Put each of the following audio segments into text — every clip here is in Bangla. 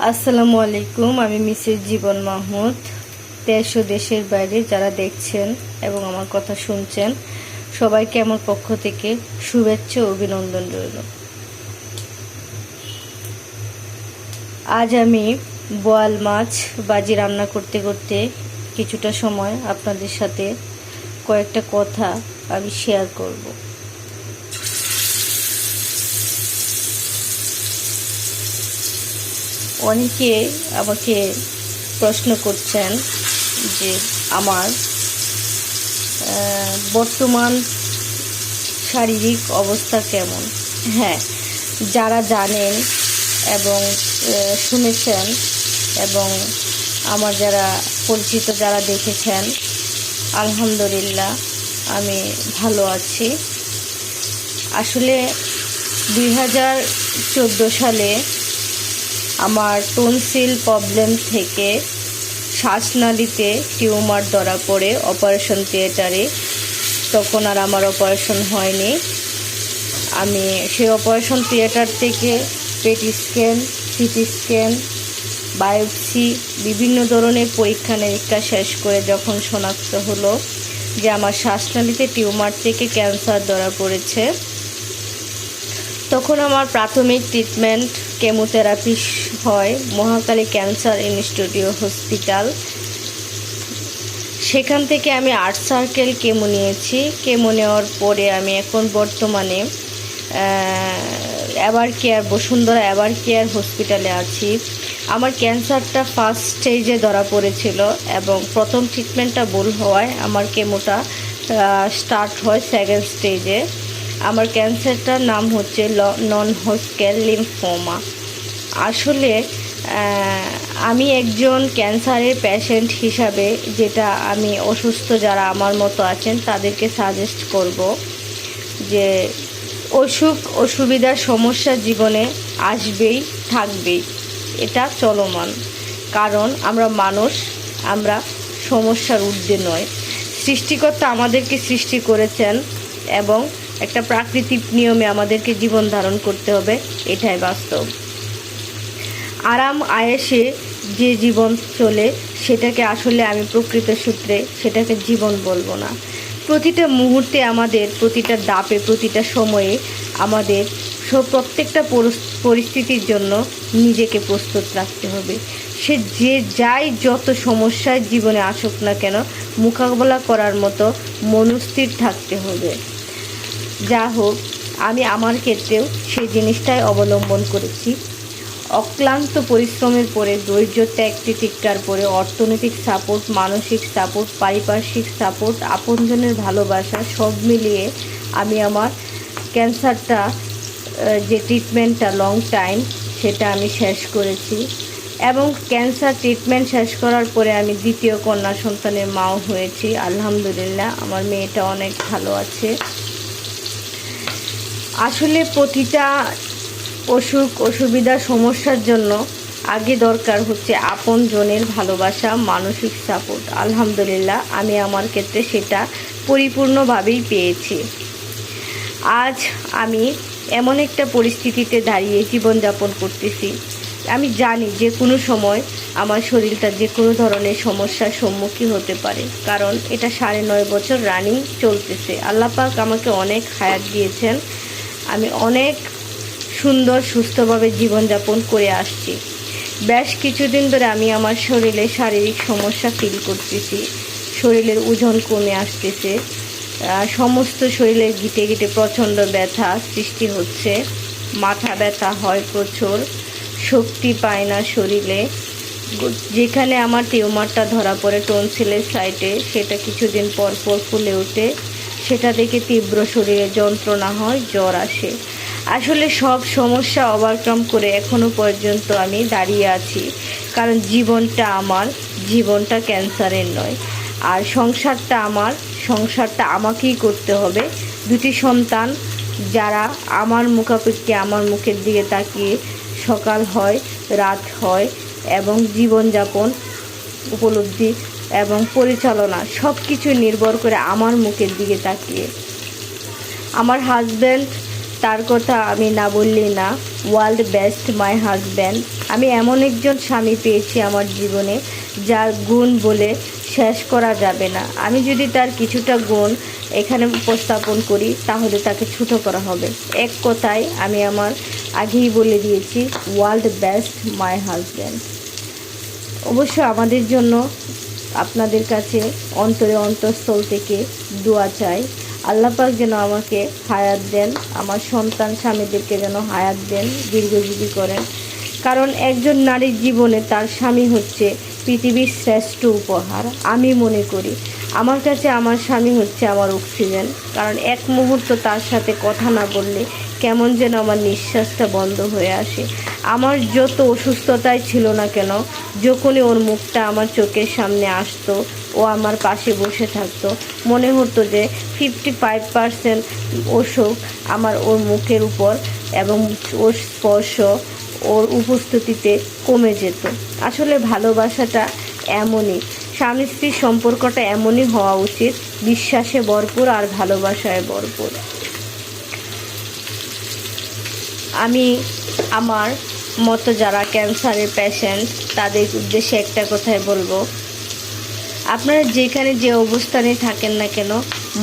আসসালামু আলাইকুম। আমি মিসেস জীবন মাহমুদ। দেশ ও দেশের বাইরে যারা দেখছেন এবং আমার কথা শুনছেন, সবাইকে আমার পক্ষ থেকে শুভেচ্ছা ও অভিনন্দন রইল। আজ আমি বোয়াল মাছ ভাজি রান্না করতে করতে কিছুটা সময় আপনাদের সাথে কয়েকটা কথা আমি শেয়ার করব। অনেকে আমাকে প্রশ্ন করছেন যে আমার বর্তমান শারীরিক অবস্থা কেমন। হ্যাঁ, যারা জানেন এবং শুনেছেন এবং আমার যারা পরিচিত যারা দেখেছেন, আলহামদুলিল্লাহ আমি ভালো আছি। আসলে 2014 সালে আমার টনসিল প্রবলেম থেকে শ্বাসনালীতে টিউমার ধরা পড়ে অপারেশন থিয়েটারে। তখন আর আমার অপারেশন হয়নি। আমি সেই অপারেশন থিয়েটার থেকে পেটি স্ক্যান, সিটি স্ক্যান, বায়োপসি বিভিন্ন ধরনের পরীক্ষা নিরীক্ষা শেষ করে যখন শনাক্ত হলো যে আমার শ্বাসনালীতে টিউমার থেকে ক্যান্সার ধরা পড়েছে, তখন আমার প্রাথমিক ট্রিটমেন্ট কেমোথেরাপি হয় মহাকালী ক্যান্সার ইনস্টিটিউট হসপিটাল। সেখান থেকে আমি 8 সার্কেল কেমো নিয়েছি। কেমো নেওয়ার পরে আমি এখন বর্তমানে ever care Bashundhara ever care হসপিটালে আছি। আমার ক্যান্সারটা ফার্স্ট স্টেজে ধরা পড়েছিল এবং প্রথম ট্রিটমেন্টটা ভুল হওয়ায় আমার কেমোটা স্টার্ট হয় সেকেন্ড স্টেজে। আমার ক্যান্সারটার নাম হচ্ছে নন হজকিন লিম্ফোমা। আসলে আমি একজন ক্যান্সারের পেশেন্ট হিসাবে যেটা আমি অসুস্থ যারা আমার মতো আছেন তাদেরকে সাজেস্ট করব যে অসুখ অসুবিধার সমস্যা জীবনে আসবেই, থাকবেই, এটা চলমান। কারণ আমরা মানুষ, আমরা সমস্যার ঊর্ধ্বে নয়। সৃষ্টিকর্তা আমাদেরকে সৃষ্টি করেছেন এবং একটা প্রাকৃতিক নিয়মে আমাদেরকে জীবন ধারণ করতে হবে, এটাই বাস্তব। আরাম আয়েসে যে জীবন চলে সেটাকে আসলে আমি প্রকৃত সূত্রে সেটাকে জীবন বলবো না। প্রতিটা মুহূর্তে আমাদের, প্রতিটা ধাপে, প্রতিটা সময়ে আমাদের প্রত্যেকটা পরিস্থিতির জন্য নিজেকে প্রস্তুত রাখতে হবে। সে যে যাই যত সমস্যায় জীবনে আসুক না কেন, মোকাবেলা করার মতো মনস্থির থাকতে হবে। যা হোক, আমি আমার ক্ষেত্রেও সেই জিনিসটাই অবলম্বন করেছি। অক্লান্ত পরিশ্রমের পরে, ধৈর্য, ত্যাগ, তিতিক্ষার পরে, অর্থনৈতিক সাপোর্ট, মানসিক সাপোর্ট, পারিপার্শ্বিক সাপোর্ট, আপনজনের ভালোবাসা সব মিলিয়ে আমি আমার ক্যান্সারটা যে ট্রিটমেন্টটা লং টাইম সেটা আমি শেষ করেছি। এবং ক্যান্সার ট্রিটমেন্ট শেষ করার পরে আমি দ্বিতীয় কন্যা সন্তানের মাও হয়েছি। আলহামদুলিল্লাহ আমার মেয়েটা অনেক ভালো আছে। আসলে প্রতিটা অসুখ অসুবিধা সমস্যার জন্য আগে দরকার হচ্ছে আপনজনের ভালোবাসা, মানসিক সাপোর্ট। আলহামদুলিল্লাহ আমি আমার ক্ষেত্রে সেটা পরিপূর্ণভাবেই পেয়েছি। আজ আমি এমন একটা পরিস্থিতিতে দাঁড়িয়ে জীবনযাপন করতেছি। আমি জানি যে কোনো সময় আমার শরীরটা যে কোনো ধরনের সমস্যার সম্মুখীন হতে পারে, কারণ এটা 9.5 বছর রানিং চলতেছে। আল্লাহ পাক আমাকে অনেক হায়াত দিয়েছেন। আমি অনেক সুন্দর সুস্থভাবে জীবনযাপন করে আসছি। বেশ কিছুদিন ধরে আমি আমার শরীরে শারীরিক সমস্যা ফিল করতেছি। শরীরের ওজন কমে আসতেছে, সমস্ত শরীরে গিটে গিটে প্রচণ্ড ব্যথা সৃষ্টি হচ্ছে, মাথা ব্যথা হয় প্রচুর, শক্তি পায় না শরীরে। যেখানে আমার টিউমারটা ধরা পড়ে টনসিলের সাইডে, সেটা কিছুদিন পর পর ফুলে ওঠে, সেটা থেকে তীব্র শরীরে যন্ত্রণা হয়, জ্বর আসে। আসলে সব সমস্যা ওভারকাম করে এখনও পর্যন্ত আমি দাঁড়িয়ে আছি, কারণ জীবনটা আমার, জীবনটা ক্যান্সারের নয়। আর সংসারটা আমাকেই করতে হবে। 2টি সন্তান যারা আমার মুখাপেক্ষি, আমার মুখের দিকে তাকিয়ে সকাল হয় রাত হয় এবং জীবনযাপন উপলব্ধি এবং পরিচালনা সব কিছু নির্ভর করে আমার মুখের দিকে তাকিয়ে। আমার হাজব্যান্ড তার কথা আমি না বললেই না। World best my husband. আমি এমন একজন স্বামী পেয়েছি আমার জীবনে যার গুণ বলে শেষ করা যাবে না। আমি যদি তার কিছুটা গুণ এখানে উপস্থাপন করি তাহলে তাকে ছোটো করা হবে। এক কথায় আমি আমার আগেই বলে দিয়েছি, ওয়ার্ল্ড বেস্ট মাই হাজব্যান্ড। অবশ্য আমাদের জন্য আপনাদের কাছে অন্তরে অন্তঃস্থল থেকে দোয়া চাই। আল্লাহ পাক যেন আমাকে হায়াত দেন, আমার সন্তান স্বামীদেরকে যেন হায়াত দেন, দীর্ঘজীবী করেন। কারণ একজন নারীর জীবনে তার স্বামী হচ্ছে পৃথিবীর শ্রেষ্ঠ উপহার। আমি মনে করি আমার কাছে আমার স্বামী হচ্ছে আমার অক্সিজেন। কারণ এক মুহূর্ত তার সাথে কথা না বললে কেমন যেন আমার নিঃশ্বাসটা বন্ধ হয়ে আসে। আমার যত অসুস্থতাই ছিল না কেন, যখনই ওর মুখটা আমার চোখের সামনে আসতো, ও আমার পাশে বসে থাকতো, মনে হতো যে 55% অসুখ আমার ওর মুখের উপর এবং ওর স্পর্শ, ওর উপস্থিতিতে কমে যেত। আসলে ভালোবাসাটা এমনই, স্বামী স্ত্রীর সম্পর্কটা এমনই হওয়া উচিত, বিশ্বাসে ভরপুর আর ভালোবাসায় ভরপুর। আমি আমার মতো যারা ক্যান্সারের পেশেন্ট তাদের উদ্দেশ্যে একটা কথাই বলবো, আপনারা যেখানে যে অবস্থানে থাকেন না কেন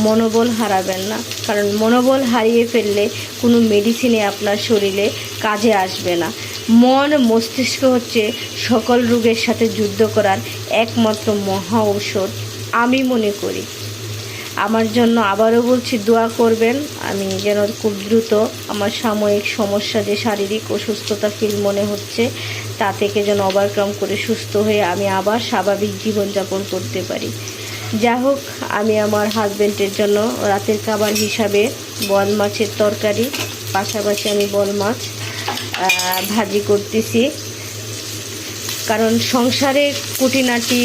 মনোবল হারাবেন না। কারণ মনোবল হারিয়ে ফেললে কোনো মেডিসিনে আপনার শরীরে কাজে আসবে না। মন মস্তিষ্ক হচ্ছে সকল রোগের সাথে যুদ্ধ করার একমাত্র মহা ঔষধ আমি মনে করি। আমার জন্য আবারও বলছি দোয়া করবেন, আমি যেন খুব দ্রুত আমার সাময়িক সমস্যা যে শারীরিক অসুস্থতা ফিল মনে হচ্ছে তা থেকে যেন ওভারকাম করে সুস্থ হয়ে আমি আবার স্বাভাবিক জীবনযাপন করতে পারি। যাই হোক, আমি আমার হাজব্যান্ডের জন্য রাতের খাবার হিসাবে বল মাছের তরকারি, পাশাপাশি আমি বল মাছ ভাজি করতেছি। কারণ সংসারে খুঁটিনাটি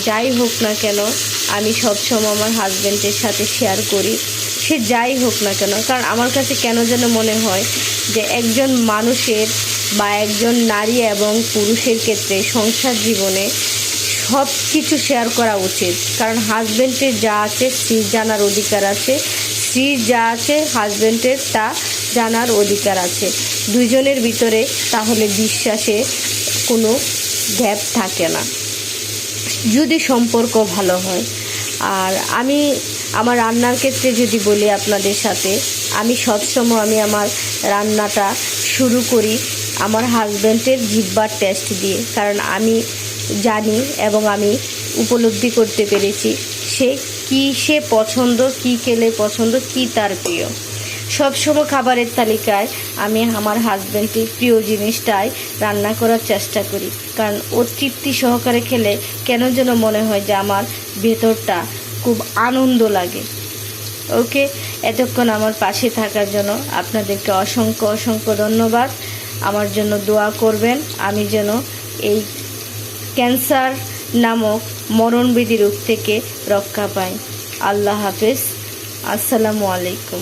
যাই হোক না কেন আমি সবসময় আমার হাজব্যান্ডের সাথে শেয়ার করি, সে যাই হোক না কেন। কারণ আমার কাছে কেন যেন মনে হয় যে একজন মানুষের বা একজন নারী এবং পুরুষের ক্ষেত্রে সংসার জীবনে সব কিছু শেয়ার করা উচিত। কারণ হাজব্যান্ডের যা আছে স্ত্রীর জানার অধিকার আছে, স্ত্রীর যা আছে হাজব্যান্ডের তা জানার অধিকার আছে। দুইজনের ভিতরে তাহলে বিশ্বাসে কোনো গ্যাপ থাকে না, যদি সম্পর্ক ভালো হয়। আর আমি আমার রান্নার ক্ষেত্রে যদি বলি আপনাদের সাথে, আমি সবসময় আমি আমার রান্নাটা শুরু করি আমার হাজব্যান্ডের জিহ্বার টেস্ট দিয়ে। কারণ আমি জানি এবং আমি উপলব্ধি করতে পেরেছি সে পছন্দ, কী খেলে পছন্দ, কী তার প্রিয়। সবসময় খাবারের তালিকায় আমি আমার হাজব্যান্ডের প্রিয় জিনিসটাই রান্না করার চেষ্টা করি। কারণ ও তৃপ্তি সহকারে খেলে কেন যেন মনে হয় যে আমার ভেতরটা খুব আনন্দ লাগে। ওকে, এতক্ষণ আমার পাশে থাকার জন্য আপনাদেরকে অসংখ্য অসংখ্য ধন্যবাদ। আমার জন্য দোয়া করবেন আমি যেন এই ক্যান্সার নামক মরণবিধি রোগ থেকে রক্ষা পাই। আল্লাহ হাফেজ, আসসালামু আলাইকুম।